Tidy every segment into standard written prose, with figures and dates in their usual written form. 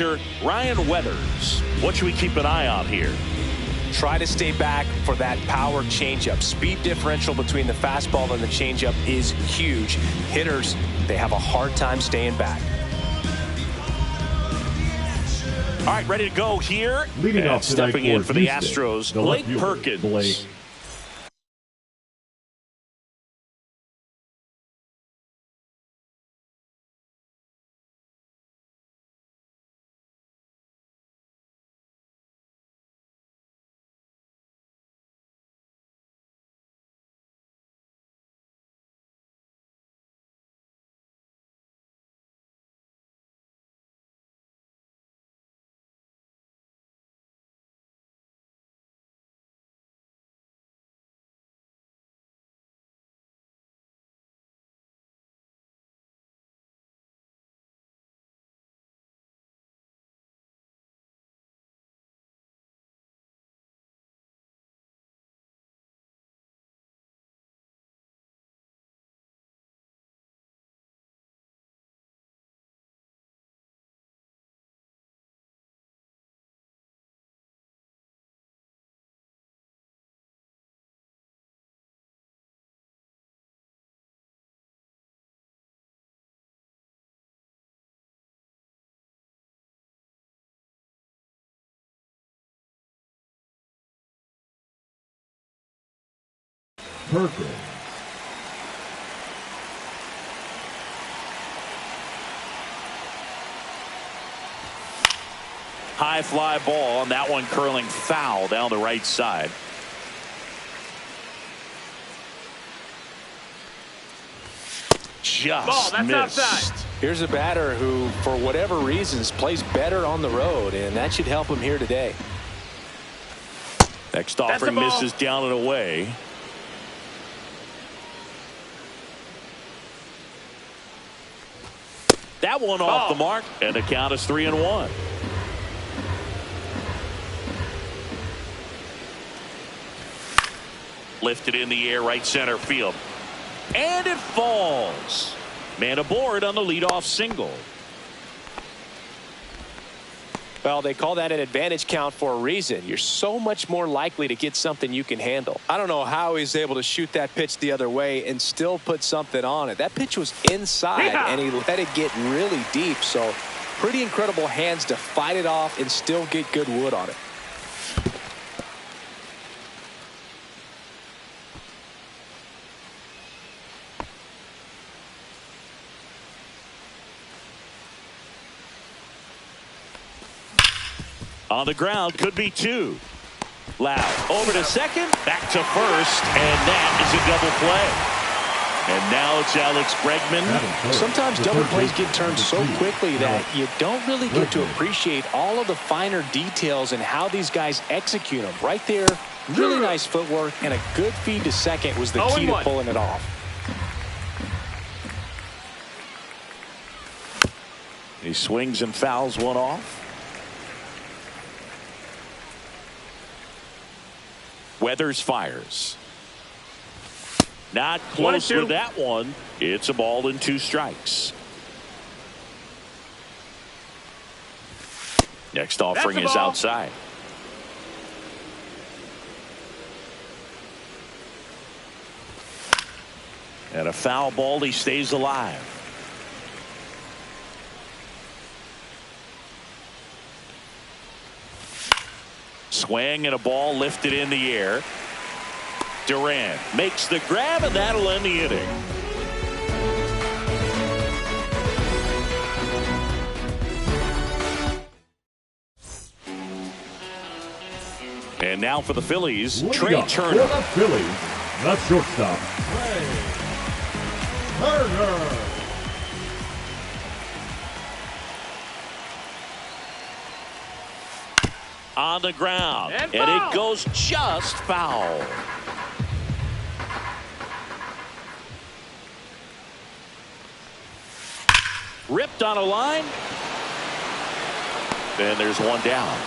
Ryan Weathers. What should we keep an eye on here? Try to stay back for that power changeup. Speed differential between the fastball and the changeup is huge. Hitters, they have a hard time staying back. All right, ready to go here. Leading off stepping in for the Houston, Astros, the Blake left fielder, Perkins. Blake. Perkins. High fly ball, and that one curling foul down the right side. Just missed. Outside. Here's a batter who, for whatever reasons, plays better on the road, and that should help him here today. Next offering misses down and away. That one off the mark, and the count is 3-1. Lifted in the air, right center field. And it falls. Man aboard on the leadoff single. Well, they call that an advantage count for a reason. You're so much more likely to get something you can handle. I don't know how he's able to shoot that pitch the other way and still put something on it. That pitch was inside, and he let it get really deep. So pretty incredible hands to fight it off and still get good wood on it. On the ground, could be two. Loud over to second, back to first, and that is a double play. And now it's Alex Bregman. Sometimes double plays get turned so quickly that you don't really get to appreciate all of the finer details and how these guys execute them. Right there, really nice footwork, and a good feed to second was the key to pulling it off. He swings and fouls one off. Weathers fires. Not close with that one. It's a ball and 2 strikes. Next offering is outside. And a foul ball. He stays alive. Swing and a ball lifted in the air. Durant makes the grab, and that'll end the inning. And now for the Phillies, Trey Turner. For the Phillies, the shortstop, Trey Turner. On the ground, and it goes just foul. Ripped on a line. Then there's one down.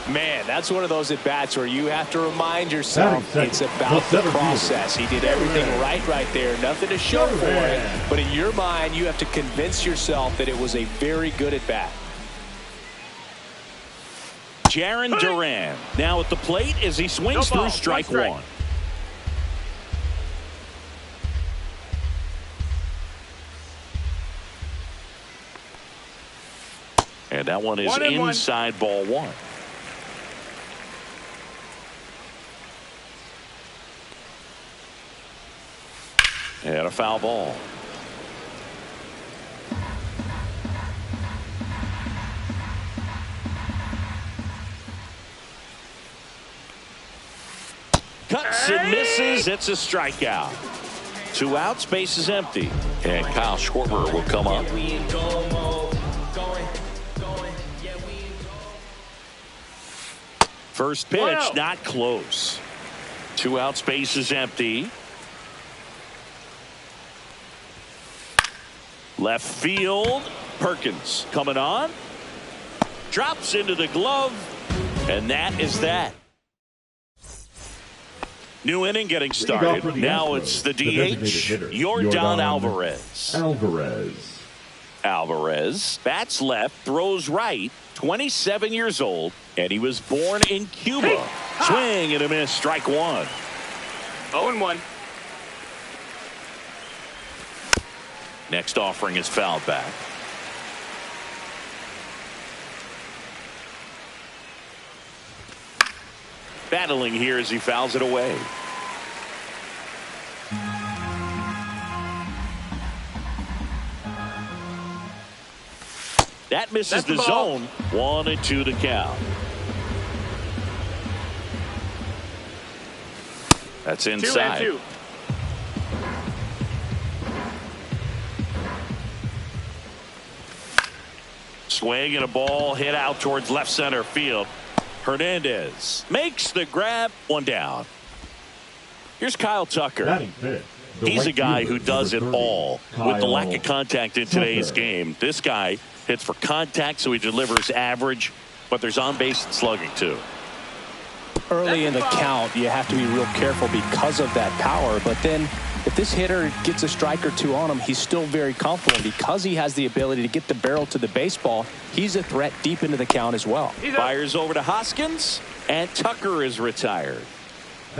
Man, that's one of those at-bats where you have to remind yourself it's about the process. He did everything right there. Nothing to show for it. But in your mind, you have to convince yourself that it was a very good at-bat. Jaron Duran now at the plate as he swings through strike one. And that one is inside ball one. And a foul ball. Cuts and misses. It's a strikeout. 2 outs, base is empty. And Kyle Schwarber will come up. First pitch, not close. 2 outs, base is empty. Left field, Perkins coming on. Drops into the glove, and that is that. New inning getting started. Now it's the DH, Yordan Alvarez bats left, throws right, 27 years old, and he was born in Cuba. Swing and a miss, strike one. 0-1. Next offering is fouled back. Battling here as he fouls it away. That misses the zone. 1-2 to count. That's inside. 2-2. Swing and a ball hit out towards left center field. Hernandez makes the grab. 1 down. Here's Kyle Tucker. He's a guy who does it all. With the lack of contact in today's game, this guy hits for contact, so he delivers average, but there's on base and slugging too. Early in the count, you have to be real careful because of that power, but then if this hitter gets a strike or two on him, he's still very comfortable. And because he has the ability to get the barrel to the baseball, he's a threat deep into the count as well. Fires over to Hoskins, and Tucker is retired.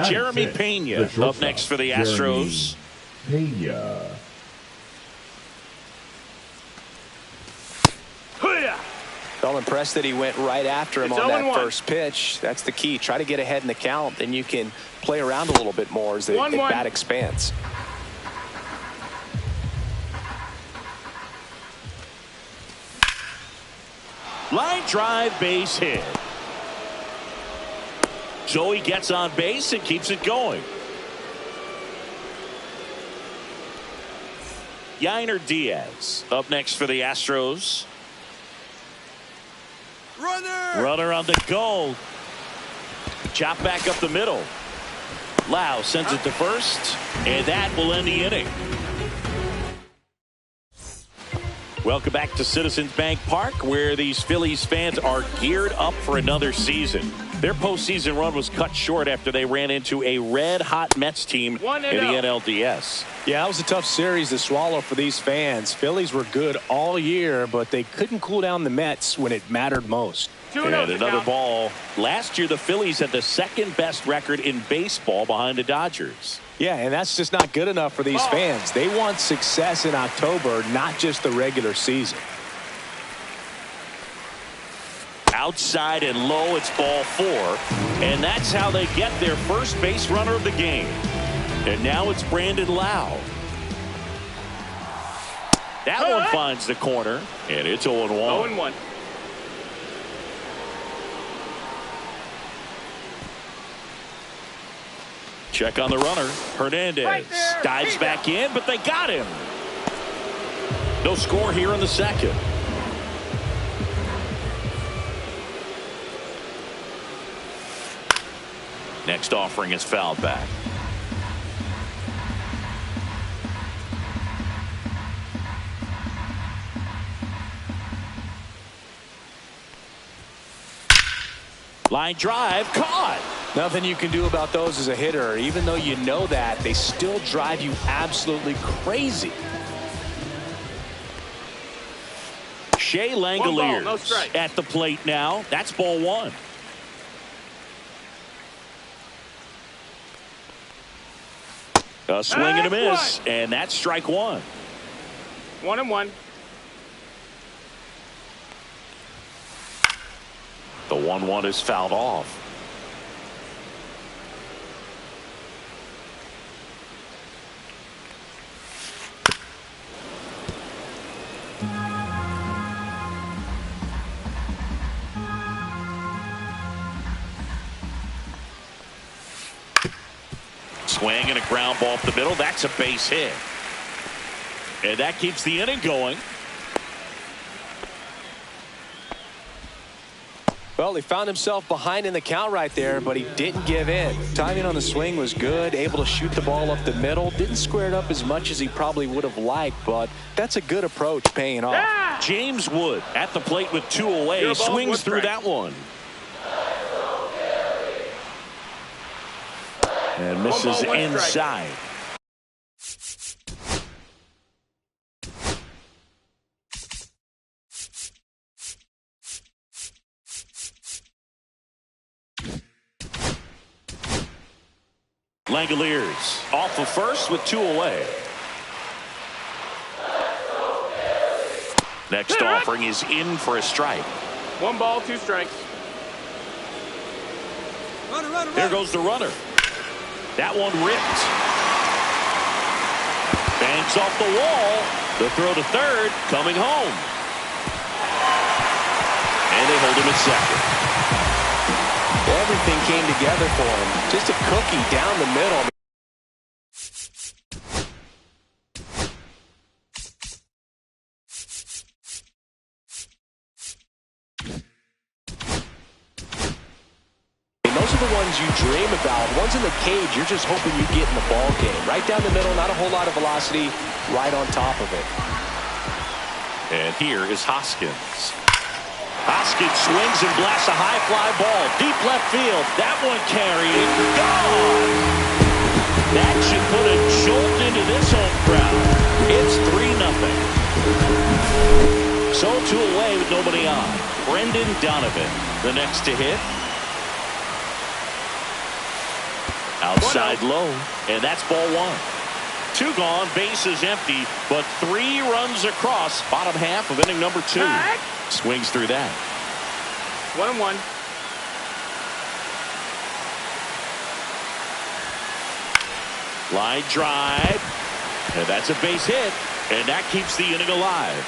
Jeremy Pena up next for the Astros. Felt impressed that he went right after him on that first pitch. That's the key. Try to get ahead in the count, then you can play around a little bit more as the bat expands. Line drive, base hit. Joey gets on base and keeps it going. Yainer Diaz up next for the Astros. Runner on the goal. Chop back up the middle. Lau sends it to first, and that will end the inning. Welcome back to Citizens Bank Park, where these Phillies fans are geared up for another season. Their postseason run was cut short after they ran into a red-hot Mets team in the NLDS. Yeah, that was a tough series to swallow for these fans. Phillies were good all year, but they couldn't cool down the Mets when it mattered most. And another ball. Last year, the Phillies had the second best record in baseball behind the Dodgers. Yeah, and that's just not good enough for these fans. They want success in October, not just the regular season. Outside and low, it's ball 4. And that's how they get their first base runner of the game. And now it's Brandon Lau. That one finds the corner, and it's 0-1. 0-1. Check on the runner. Hernandez dives back in, but they got him. No score here in the second. Next offering is fouled back. Line drive, caught. Nothing you can do about those as a hitter. Even though you know that, they still drive you absolutely crazy. Shea Langoliers at the plate now. That's ball 1. A swing and a miss, and that's strike one. 1-1. The 1-1 is fouled off. Swing and a ground ball up the middle. That's a base hit. And that keeps the inning going. Well, he found himself behind in the count right there, but he didn't give in. Timing on the swing was good, able to shoot the ball up the middle. Didn't square it up as much as he probably would have liked, but that's a good approach paying off. Yeah! James Wood at the plate with 2 away. Swings through that one. And misses inside. Langoliers off of first with 2 away. Next offering is in for a strike. 1 ball, 2 strikes. There goes the runner. That one ripped. Banks off the wall. The throw to third, coming home. And they hold him at second. Everything came together for him. Just a cookie down the middle. Those are the ones you dream about. Ones in the cage, you're just hoping you get in the ball game. Right down the middle, not a whole lot of velocity, right on top of it. And here is Hoskins. Hoskins swings and blasts a high fly ball. Deep left field. That one carrying. Gone! That should put a jolt into this home crowd. It's 3-0. So 2 away with nobody on. Brendan Donovan, the next to hit. Outside low, and that's ball 1. 2 gone, base is empty, but 3 runs across. Bottom half of inning number 2. Swings through that. 1-1. Line drive, and that's a base hit, and that keeps the inning alive.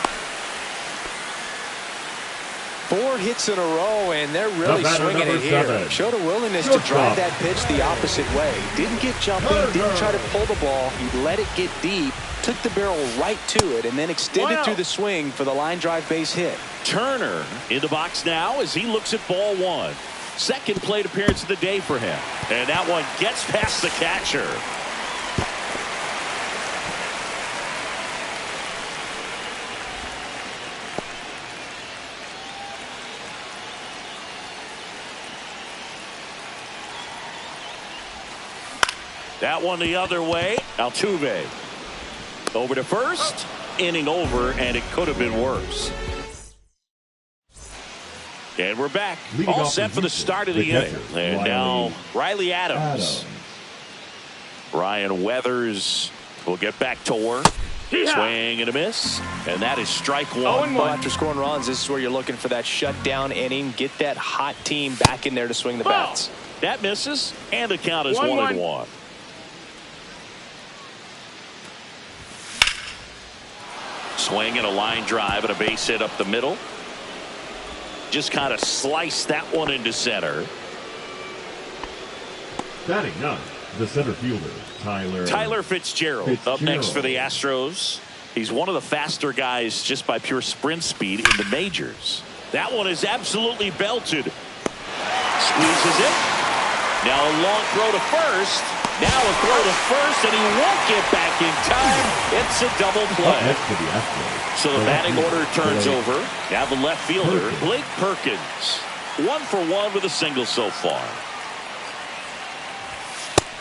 4 hits in a row, and they're really swinging it here. Showed a willingness to drive that pitch the opposite way. Didn't get jumping, didn't try to pull the ball. He let it get deep, took the barrel right to it, and then extended through the swing for the line drive base hit. Turner in the box now as he looks at ball 1. Second plate appearance of the day for him. And that one gets past the catcher. That one the other way. Altuve over to first. Inning over, and it could have been worse. And we're back. All set for the start of the inning. And now Riley Adams. Ryan Weathers will get back to work. Swing and a miss. And that is strike 1. Well, after scoring runs, this is where you're looking for that shutdown inning. Get that hot team back in there to swing the bats. That misses, and the count is 1-1. Swing and a line drive and a base hit up the middle. Just kind of sliced that one into center. Batting 9, the center fielder, Tyler Fitzgerald up next for the Astros. He's one of the faster guys just by pure sprint speed in the majors. That one is absolutely belted. Squeezes it. Now a long throw to first. Now a throw to first, and he won't get back in time. It's a double play. So the batting order turns over. Now the left fielder, Blake Perkins. 1 for 1 with a single so far.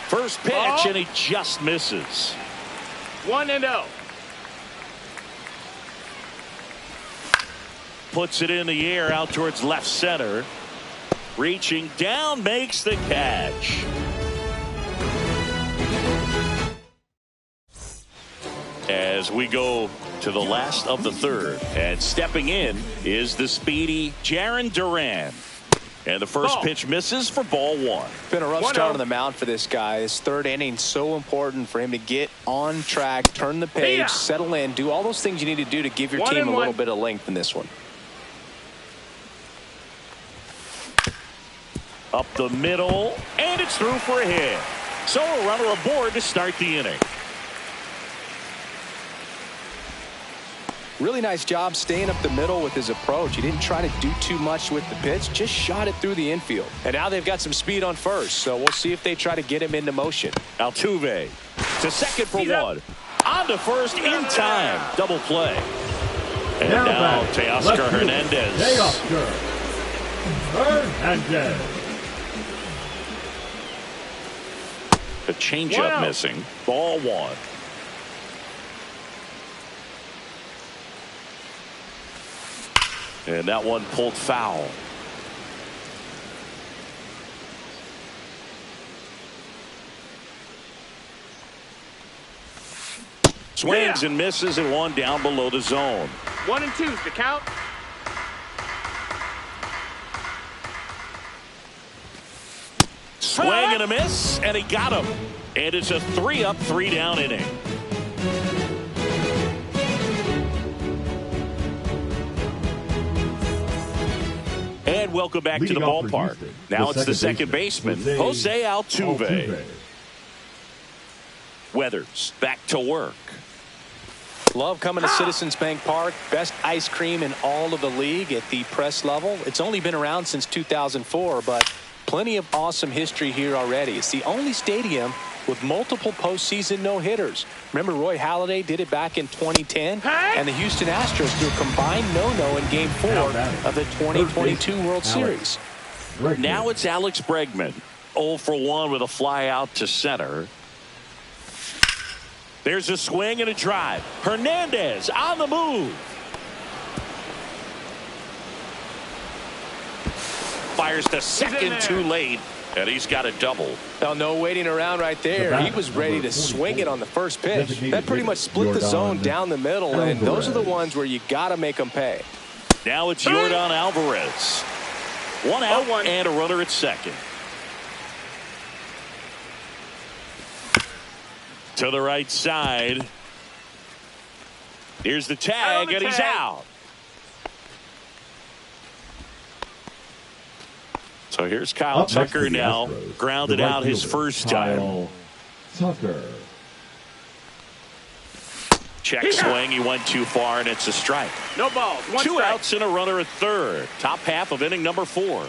First pitch, and he just misses. 1-0. Puts it in the air out towards left center. Reaching down, makes the catch. As we go to the last of the third. And stepping in is the speedy Jarren Duran. And the first pitch misses for ball one. Been a rough start on the mound for this guy. This third inning so important for him to get on track, turn the page, settle in, do all those things you need to do to give your team a little bit of length in this one. Up the middle, and it's through for a hit. So a runner aboard to start the inning. Really nice job staying up the middle with his approach. He didn't try to do too much with the pitch, just shot it through the infield. And now they've got some speed on first, so we'll see if they try to get him into motion. Altuve to second for one. On to first in time. Double play. And now Teoscar Hernandez. Teoscar Hernandez. The changeup missing. Ball one. And that one pulled foul. Swings and misses, and one down below the zone. 1 and 2's the count. Swing and a miss, and he got him. And it's a 3-up, 3-down inning. And welcome back to the ballpark. Now it's the second baseman, Jose Altuve. Weathers back to work. Love coming to Citizens Bank Park. Best ice cream in all of the league at the press level. It's only been around since 2004, but plenty of awesome history here already. It's the only stadium with multiple postseason no-hitters. Remember, Roy Halladay did it back in 2010, and the Houston Astros threw a combined no-no in Game 4 of the 2022 World Series. Now it's Alex Bregman, 0 for 1 with a fly out to center. There's a swing and a drive. Hernandez on the move. Fires to second too late, and he's got a double. Now, no waiting around right there. He was ready to swing it on the first pitch. That pretty much split the zone down the middle, and those are the ones where you got to make them pay. Now it's Yordan Alvarez. 1 out and a runner at second. To the right side. Here's the tag, and he's out. So here's Kyle Tucker now, grounded out his first time. Tucker. Check swing, he went too far, and it's a strike. No balls. 2 outs and a runner at third. Top half of inning number 4.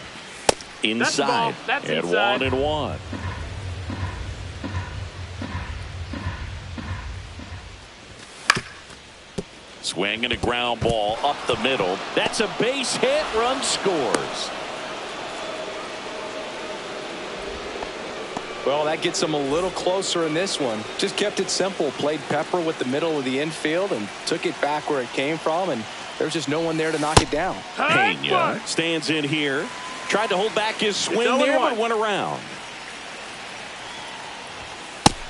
Inside. That's and inside. 1-1. Swing and a ground ball up the middle. That's a base hit. Run scores. Well, that gets them a little closer in this one. Just kept it simple. Played pepper with the middle of the infield and took it back where it came from, and there's just no one there to knock it down. Pena stands in here. Tried to hold back his swing there, but went around.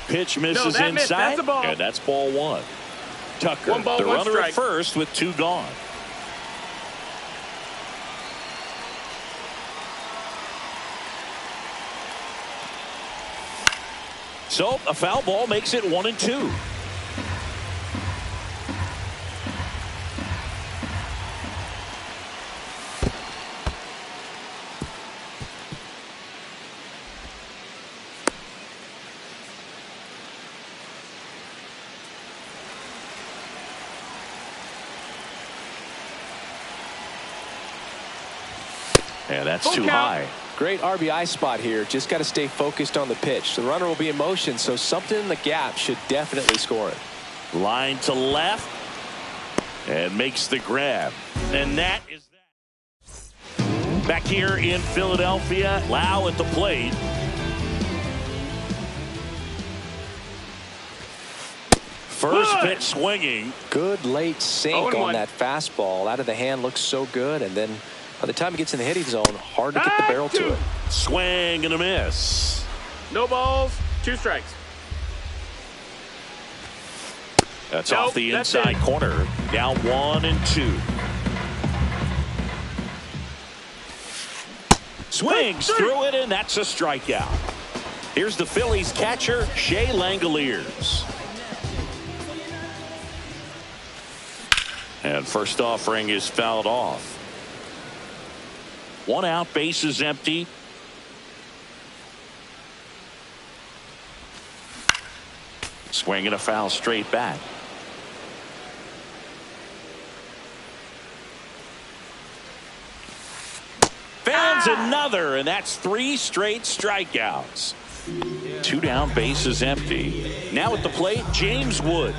Pitch misses inside, and that's ball one. Tucker, the runner at first with 2 gone. So a foul ball makes it 1-2. And that's too high. Great RBI spot here. Just got to stay focused on the pitch. The runner will be in motion, so something in the gap should definitely score it. Line to left and makes the grab. And that is that. Back here in Philadelphia, Lau at the plate. First pitch swinging. Good late sink on that fastball. Out of the hand, looks so good, and then by the time it gets in the hitting zone, hard to get the barrel to it. Swing and a miss. No balls, 2 strikes. That's Nope, off the that's inside it. corner. Now 1-2. Swings through it, and that's a strikeout. Here's the Phillies catcher, Shea Langoliers. And first offering is fouled off. 1 out, bases empty. Swing and a foul straight back. Founds another, and that's 3 straight strikeouts. 2 down, bases empty. Now at the plate, James Wood.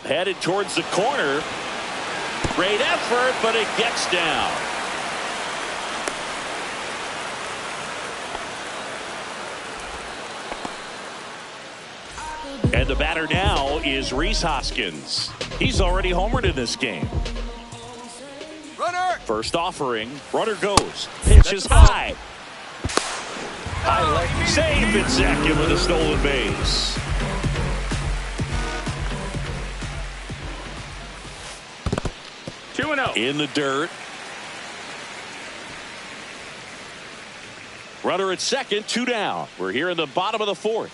Headed towards the corner. Great effort, but it gets down. And the batter now is Rhys Hoskins. He's already homered in this game. Runner. First offering. Runner goes. Pitch is high. Safe at second with a stolen base. In the dirt. Runner at second, 2 down. We're here in the bottom of the 4th.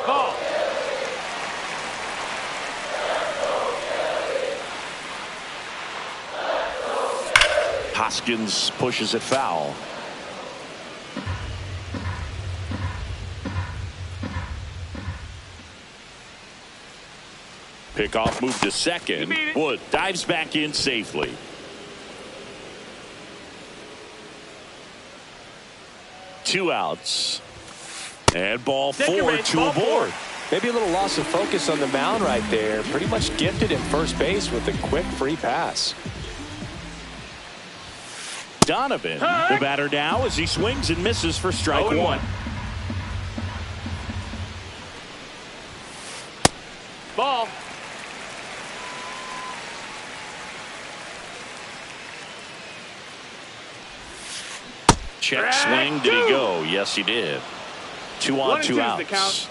Ball. Hoskins pushes it foul. Pickoff move to second. Wood dives back in safely. Two outs. And ball 4, 2 aboard. Maybe a little loss of focus on the mound right there. Pretty much gifted in first base with a quick free pass. Donovan, the batter now as he swings and misses for strike 1. Ball. Check swing. Did he go? Yes, he did. 2 on, 2 outs. The count.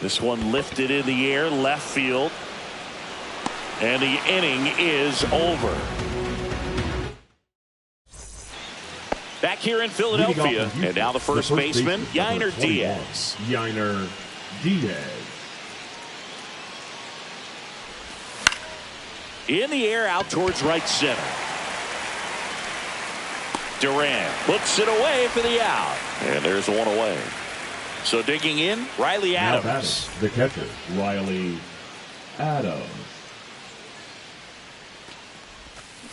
This one lifted in the air, left field. And the inning is over. Back here in Philadelphia, and now the first baseman, Yainer Diaz. Yainer Diaz. In the air, out towards right center. Duran puts it away for the out. And there's one away. So digging in, Riley Adams. The catcher, Riley Adams.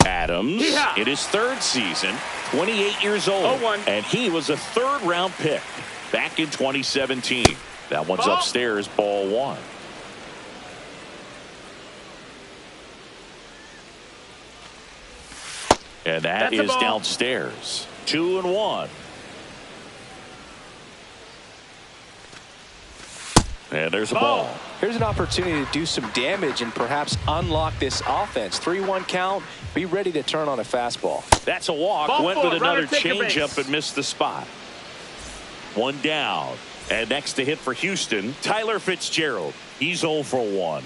Adams in his 3rd season, 28 years old. 0-1. And he was a 3rd-round pick back in 2017. That one's Ball. upstairs, ball 1. And that's is downstairs. 2-1. And there's a ball. Here's an opportunity to do some damage and perhaps unlock this offense. 3-1 count. Be ready to turn on a fastball. That's a walk. Ball Went 4, with another runner, take a changeup base. and missed the spot. 1 down. And next to hit for Houston, Tyler Fitzgerald. He's 0 for 1.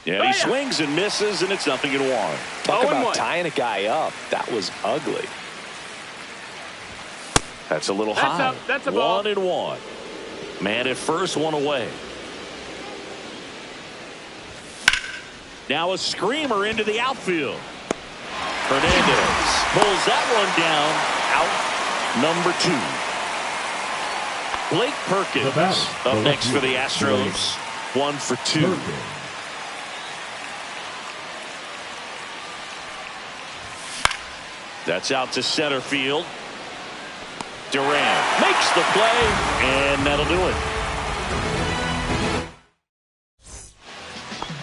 And he swings and misses, and it's 0-1. Talk about 0-1. tying a guy up. That was ugly. That's a little That's high. up. That's a ball. 1-1. Man at first, 1 away. Now a screamer into the outfield. Hernandez pulls that one down. Out number 2. Blake Perkins up next for the Astros. 1 for 2. That's out to center field. Duran makes the play, and that'll do it.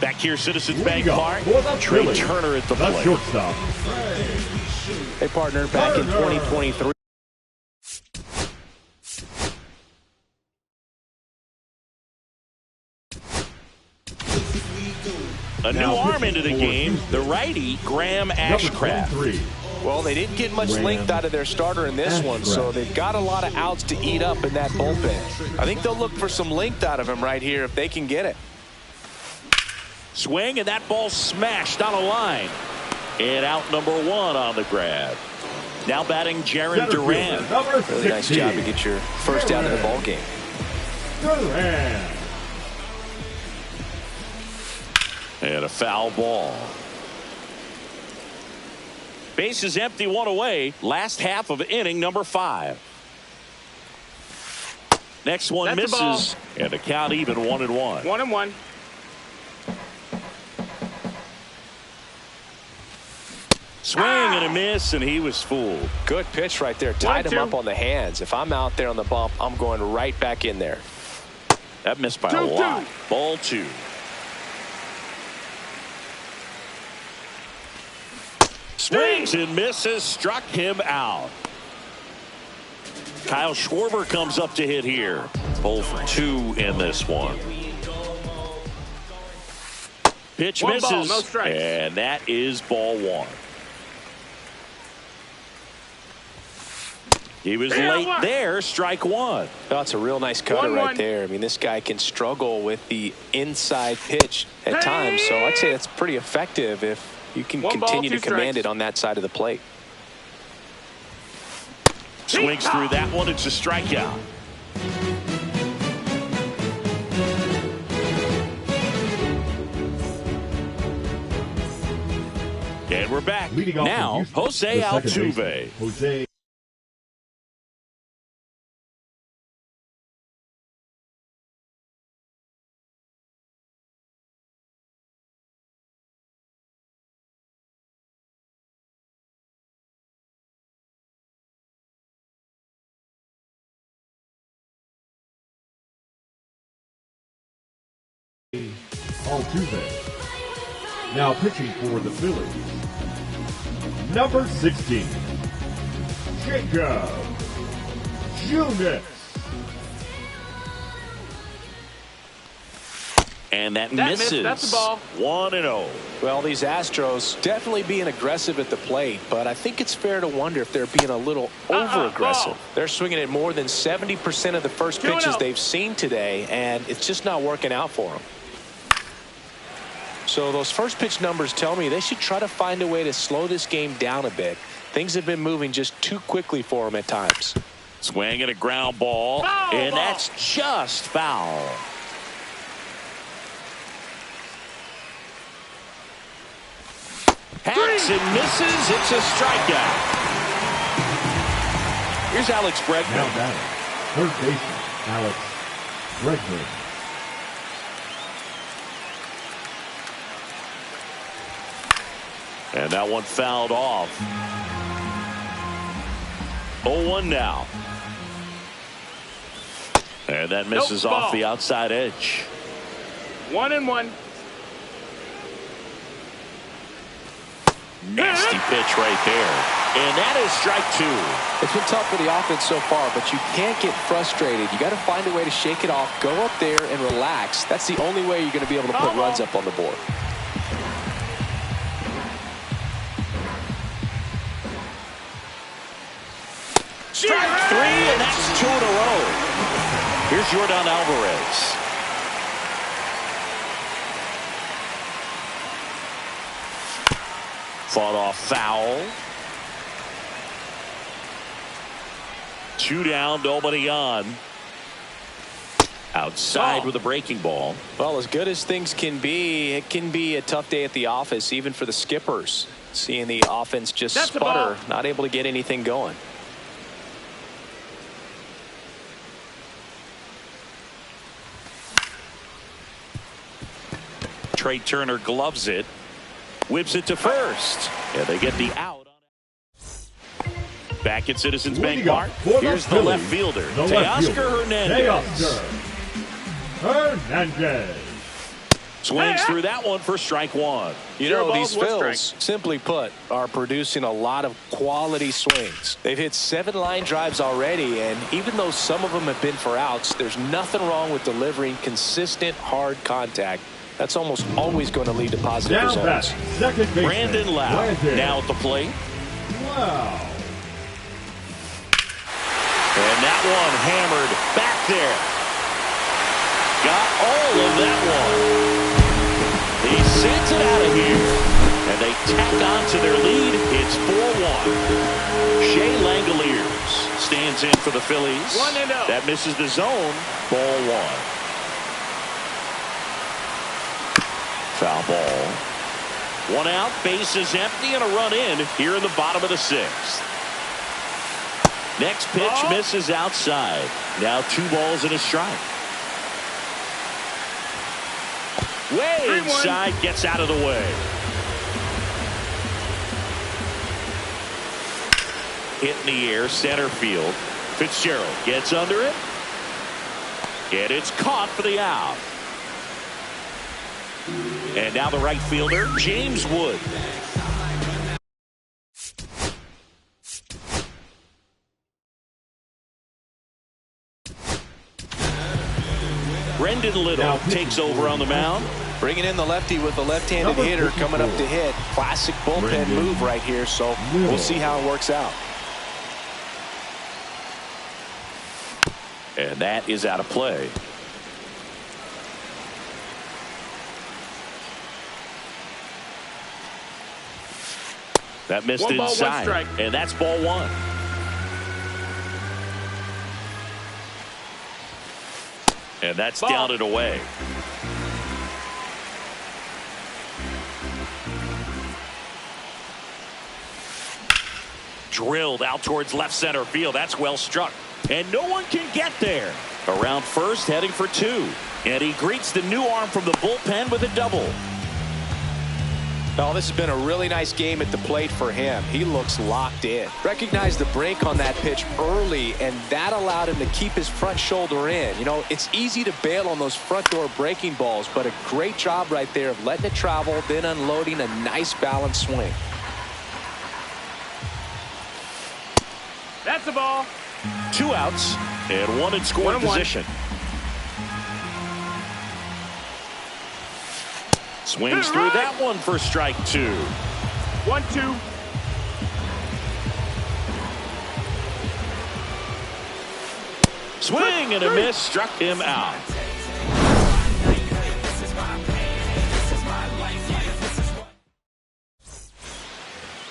Back here, Citizens Bank Park. Trey Phillies, Turner at the plate. Shortstop. Hey, partner, back in 2023. A new arm into the game, the righty, Graham Ashcraft. Well, they didn't get much length out of their starter in this one, so they've got a lot of outs to eat up in that bullpen. I think they'll look for some length out of him right here if they can get it. Swing, and that ball smashed on a line. And out number 1 on the grab. Now batting Jarren Duran. Really nice job to get your first out of the ball game. Duran. And a foul ball. Base is empty, 1 away. Last half of inning number 5. Next one misses. And the count even 1-1. 1-1. Swing and a miss, and he was fooled. Good pitch right there. Tied him up on the hands. If I'm out there on the bump, I'm going right back in there. That missed by a lot. Ball 2. Swings and misses, struck him out. Kyle Schwarber comes up to hit here. 0 for 2 in this one. Pitch misses, ball, no strikes. And that is ball 1. He was late there, strike 1. That's a real nice cutter right there. I mean, this guy can struggle with the inside pitch at times, so I'd say that's pretty effective if you can continue to command it on that side of the plate. Swings through that one. It's a strikeout. And we're back. Now, Jose Altuve. Jose. Altuve. Now pitching for the Phillies. Number 16, Jacob Junis. And that misses. That's the ball. 1-0. Well, these Astros definitely being aggressive at the plate, but I think it's fair to wonder if they're being a little over-aggressive. They're swinging at more than 70% of the first pitches they've seen today, and it's just not working out for them. So those first pitch numbers tell me they should try to find a way to slow this game down a bit. Things have been moving just too quickly for them at times. Swing and a ground ball, and that's just foul. Hacks and misses. It's a strikeout. Here's Alex Bregman. Now batting, third baseman, Alex Bregman. And that one fouled off. 0-1 now. And that misses off the outside edge. 1-1. Nasty pitch right there. And that is strike 2. It's been tough for the offense so far, but you can't get frustrated. You got to find a way to shake it off, go up there and relax. That's the only way you're going to be able to put runs up on the board. Strike 3, and that's 2 in a row. Here's Yordan Alvarez. Fought off foul. 2 down, nobody on. Outside with a breaking ball. Well, as good as things can be, it can be a tough day at the office, even for the skippers. Seeing the offense just sputter, not able to get anything going. Trey Turner gloves it. Whips it to first. And they get the out. Back at Citizens Bank Park. Here's the left fielder, Teoscar Hernandez. Swings through that one for strike one. You know, these Phillies, simply put, are producing a lot of quality swings. They've hit 7 line drives already, and even though some of them have been for outs, there's nothing wrong with delivering consistent, hard contact. That's almost always going to lead to positive results. Brandon Lau now at the plate. Wow. And that one hammered back there. Got all of that one. He sends it out of here. And they tack on to their lead. It's 4-1. Shea Langoliers stands in for the Phillies. 1-0. That misses the zone. Ball 1. Foul ball. 1 out. Bases empty and a run in here in the bottom of the 6th. Next pitch misses outside. Now 2 balls and a strike. Way inside, gets out of the way. Hit in the air, center field. Fitzgerald gets under it. And it's caught for the out. And now the right fielder, James Wood. Brendan Little takes over on the mound. Bringing in the lefty with the left-handed hitter coming up to hit. Classic bullpen move right here, so we'll see how it works out. And that is out of play. That missed inside, and that's ball 1. And that's down and away. Drilled out towards left center field. That's well struck. And no one can get there. Around first, heading for 2. And he greets the new arm from the bullpen with a double. Oh, this has been a really nice game at the plate for him. He looks locked in. Recognized the break on that pitch early, and that allowed him to keep his front shoulder in. You know, it's easy to bail on those front door breaking balls, but a great job right there of letting it travel, then unloading a nice balanced swing. That's the ball. 2 outs and 1 in scoring position. Swings through that one for strike 2. 1-2. Swing and a miss, struck him out.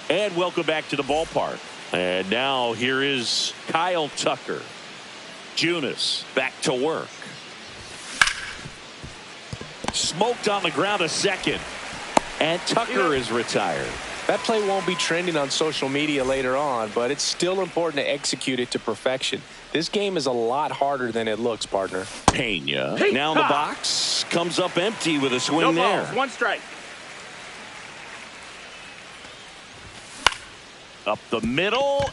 And welcome back to the ballpark. And now here is Kyle Tucker. Junis back to work. Smoked on the ground a second. And Tucker is retired. That play won't be trending on social media later on, but it's still important to execute it to perfection. This game is a lot harder than it looks, partner. Pena now in the box. Comes up empty with a swing no there. balls, 1 strike. Up the middle.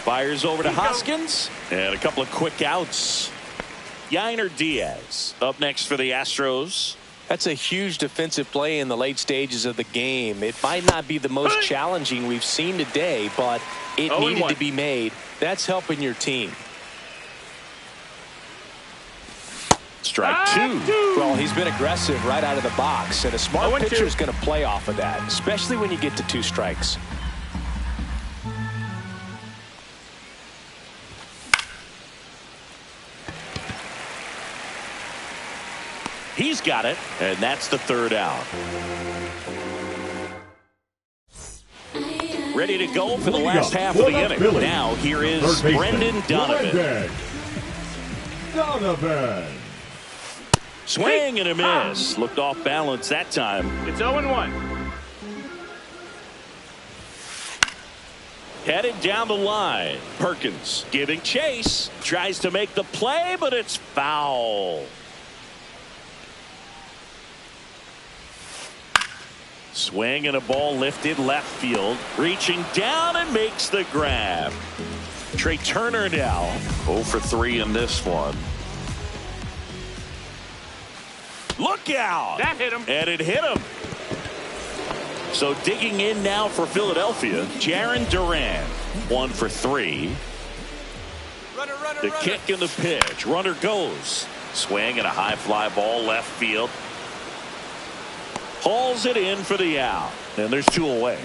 Fires over to Hoskins. And a couple of quick outs. Yainer Diaz up next for the Astros. That's a huge defensive play in the late stages of the game. It might not be the most challenging we've seen today, but it needed to be made. That's helping your team. Strike 2. Well, he's been aggressive right out of the box, and a smart pitcher is going to play off of that, especially when you get to 2 strikes. He's got it, and that's the 3rd out. Ready to go for the last half of the inning. Now here is Brendan Donovan. Swing and a miss. Looked off balance that time. It's 0-1. Headed down the line. Perkins giving chase. Tries to make the play, but it's foul. Swing and a ball lifted left field. Reaching down and makes the grab. Trey Turner now 0 for 3 in this one. Look out. That hit him. And it hit him. So digging in now for Philadelphia, Jarren Duran, 1 for 3. The kick and the pitch. Runner goes. Swing and a high fly ball left field. Hauls it in for the out. And there's 2 away.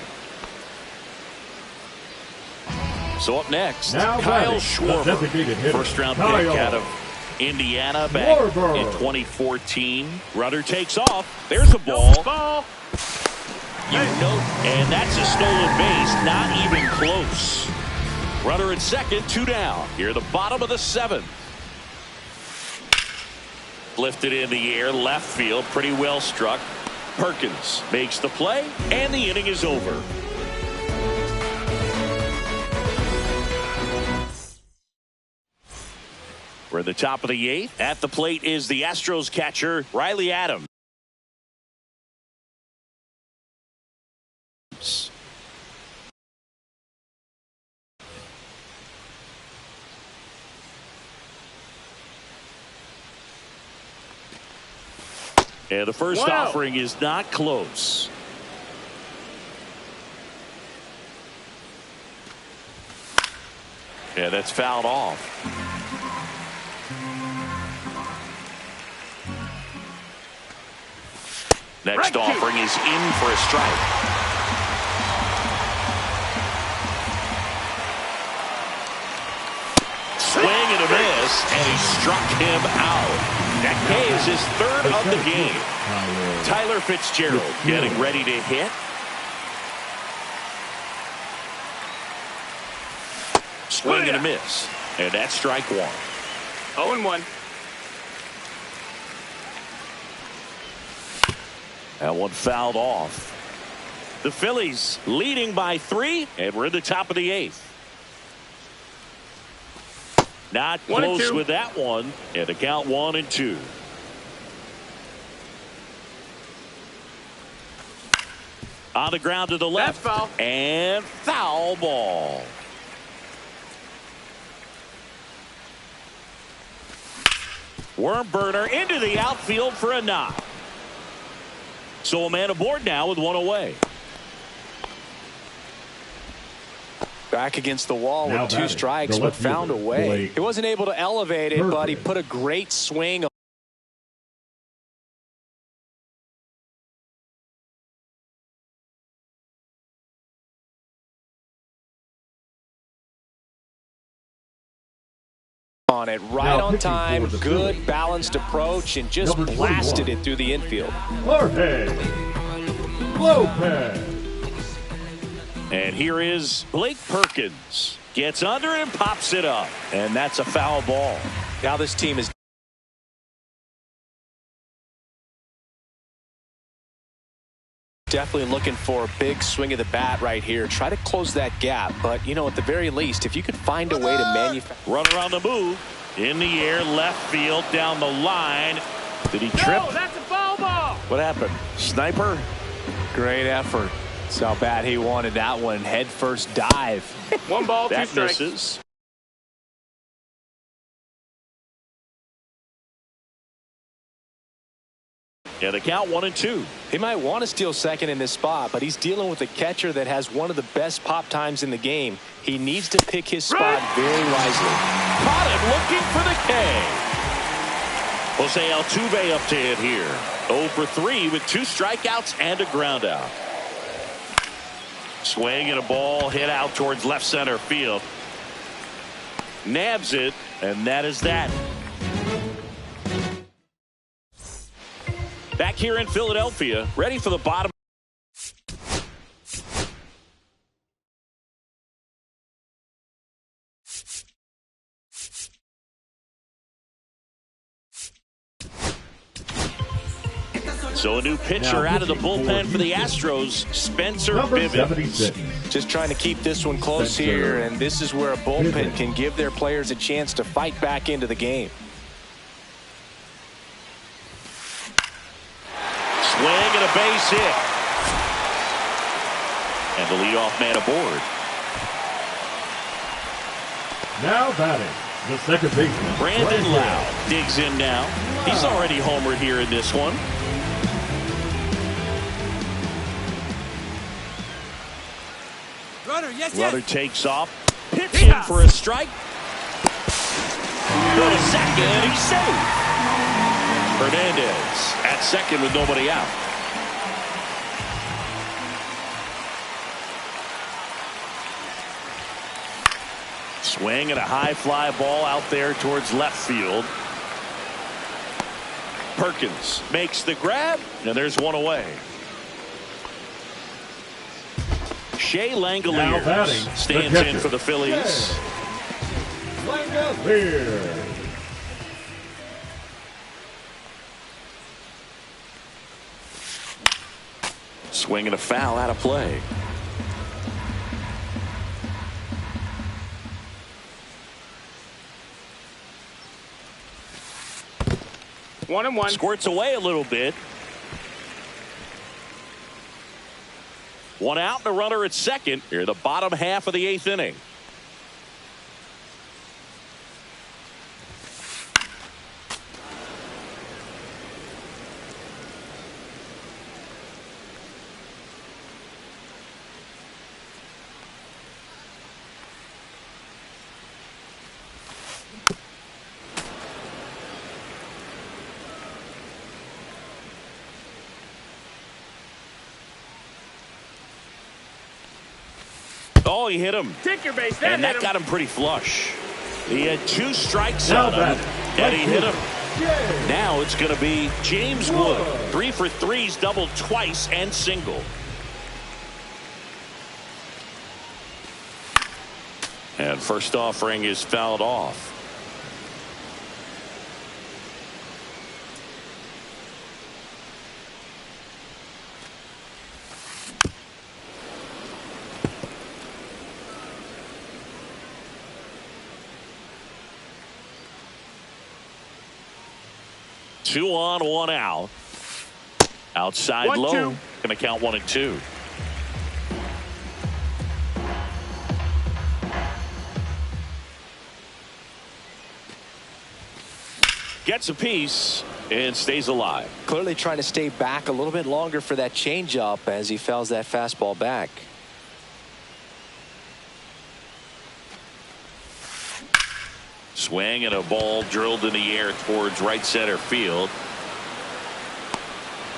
So up next, Now Kyle batting, Schwarber, first-round pick out of Indiana back in 2014. Runner takes off. There's a ball. You know, and that's a stolen base. Not even close. Runner at second, 2 down. Here, the bottom of the 7th. Lifted in the air, left field, pretty well struck. Perkins makes the play, and the inning is over. We're at the top of the 8th. At the plate is the Astros catcher, Riley Adams. And the first offering is not close. Yeah, that's fouled off. Next offering is in for a strike. Swing and a miss, and he struck him out. That K is his 3rd of the game. Tyler Fitzgerald getting ready to hit. Swing and a miss, and that's strike 1. 0-1. That one fouled off. The Phillies leading by 3, and we're in the top of the 8th. Not close with that one, and the count 1-2. On the ground to the left, foul. And foul ball. Worm burner into the outfield for a knock. So a man aboard now with 1 away. Back against the wall Now with 2 batting, strikes, the but left found a fielder, way. Blake He wasn't able to elevate it, but he Perkins. put a great swing on it. Right Now on pitching time, for the good Phillies. balanced approach, and just Number blasted 21. it through the infield. Jorge Lopez. And here is Blake Perkins. Gets under and pops it up. And that's a foul ball. Now this team is definitely looking for a big swing of the bat right here. Try to close that gap. But, you know, at the very least, if you could find a way to manufacture. Runner on the move. In the air, left field, down the line. Did he trip? No, that's a foul ball. What happened? Sniper? Great effort. That's how bad he wanted that one. Head first dive. 1 ball, 2 That strikes. misses. Yeah, the count 1-2. He might want to steal second in this spot, but he's dealing with a catcher that has one of the best pop times in the game. He needs to pick his spot very wisely. Caught him looking for the K. Jose Altuve up to hit here. 0 for 3 with 2 strikeouts and a ground out. Swing and a ball hit out towards left center field. Nabs it, and that is that. Back here in Philadelphia, ready for the bottom. So a new pitcher out of the bullpen for the Astros, Spencer Number Bivens. 76. Just trying to keep this one close here, and this is where a bullpen can give their players a chance to fight back into the game. Swing and a base hit. And the leadoff man aboard. Now batting, The second baseman, Brandon Lau digs in now. He's already homered here in this one. Runner takes off. Pitch in for a strike. Go to second. He's safe. Hernandez at second with nobody out. Swing and a high fly ball out there towards left field. Perkins makes the grab, and there's one away. Shea Langoliers stands in for the Phillies. Langoliers. Swing and a foul out of play. One and one. Squirts away a little bit. One out and a runner at second. Here, the bottom half of the 8th inning. Oh, he hit him. Take your base. And that got him pretty flush. He had 2 strikes on him, and he hit him. Now it's going to be James Wood. 3 for 3's doubled twice and single. And first offering is fouled off. Two on, one out. Outside 1-2. low. Going to count 1 and 2. Gets a piece and stays alive. Clearly trying to stay back a little bit longer for that changeup as he fouls that fastball back. Swing and a ball drilled in the air towards right center field.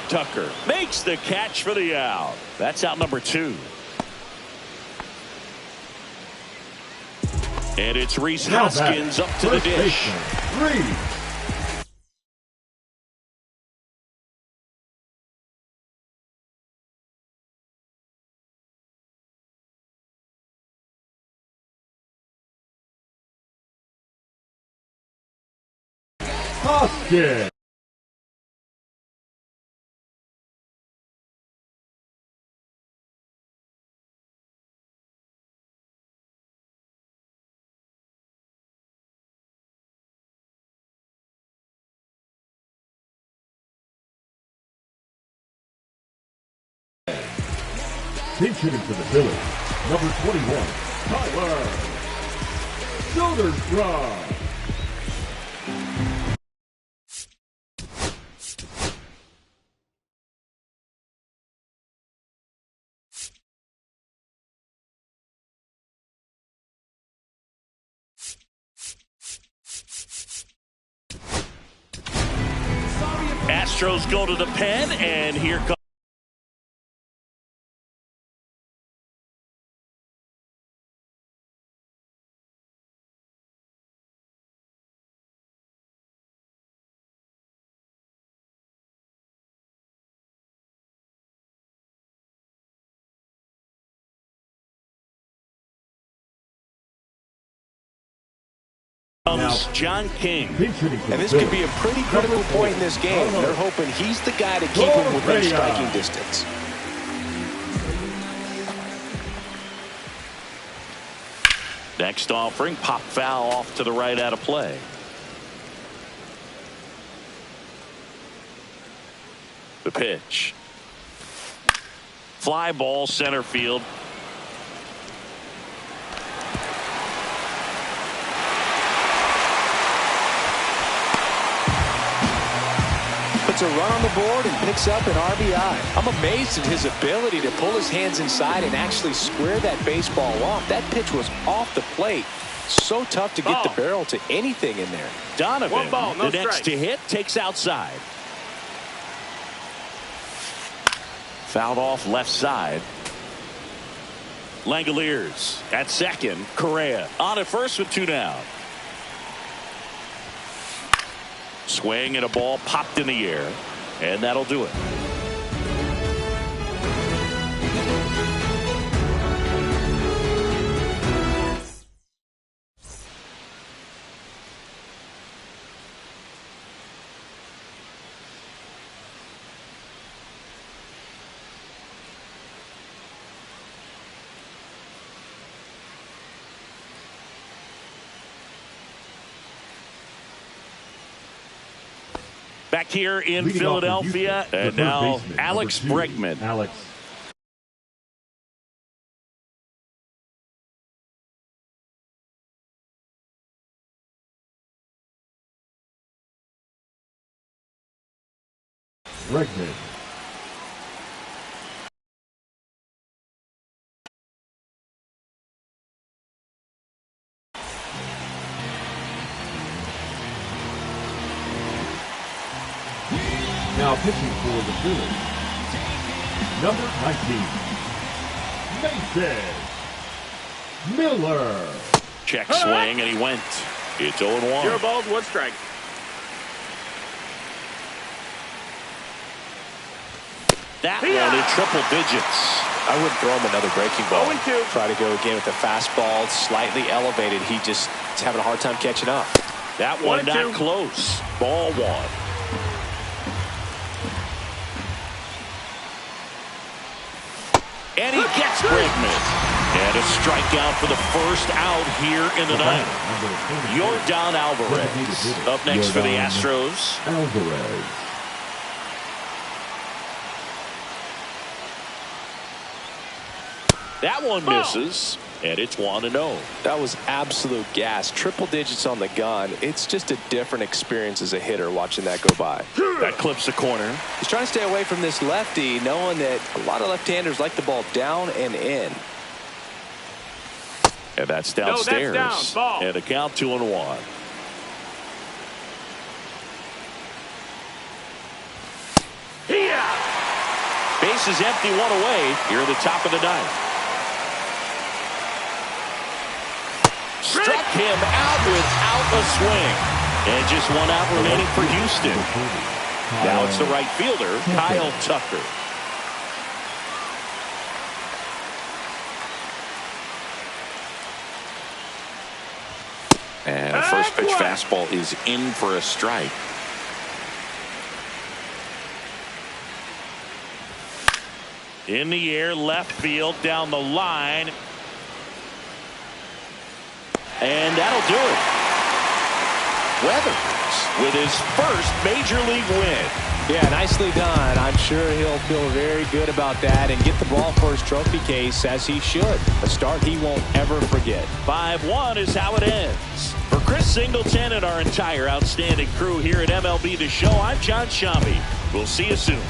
Tucker makes the catch for the out. That's out number 2. And it's Rhys Hoskins up to the dish. Hoskins. Pinch hitting for the Phillies, number 21, Tyler Soderstrom. Astros go to the pen, and here comes John King. And this could be a pretty critical point in this game. They're hoping he's the guy to keep him within striking distance. Next offering, pop foul off to the right out of play. The pitch. Fly ball center field. puts a run on the board and picks up an RBI. I'm amazed at his ability to pull his hands inside and actually square that baseball off. That pitch was off the plate. So tough to get the barrel to anything in there. Donovan, no the next strike. to hit, takes outside. Fouled off left side. Langoliers at second. Correa on at first with 2 down. Swing and a ball popped in the air, and that'll do it. Back here in Leading Philadelphia, Houston, and the third now baseman, Alex number 2, Bregman. Alex Bregman. Now pitching for the Phillies, number 19, Mason Miller. Check swing, and he went. It's 0-1. 0 balls, 1 strike. That one in triple digits. I wouldn't throw him another breaking ball. 0-2. Try to go again with the fastball, slightly elevated. He's having a hard time catching up. That one 1-2. not close. Ball 1. And he gets Bregman. And a strikeout for the first out here in the ninth. Yordan Alvarez up next for the Astros. Alvarez. That one misses, and it's 1-0. That was absolute gas. Triple digits on the gun. It's just a different experience as a hitter watching that go by. That clips the corner. He's trying to stay away from this lefty, knowing that a lot of left-handers like the ball down and in. And that's downstairs. No, that's down. Ball. And a count 2-1. Base is empty, 1 away here at the top of the ninth. Struck him out without a swing. And just 1 out remaining for Houston. Now it's the right fielder, Kyle Tucker. And the first pitch fastball is in for a strike. In the air, left field, down the line. And that'll do it. Weathers with his first major league win. Yeah, nicely done. I'm sure he'll feel very good about that and get the ball for his trophy case, as he should. A start he won't ever forget. 5-1 is how it ends. For Chris Singleton and our entire outstanding crew here at MLB The Show, I'm John Shambi. We'll see you soon.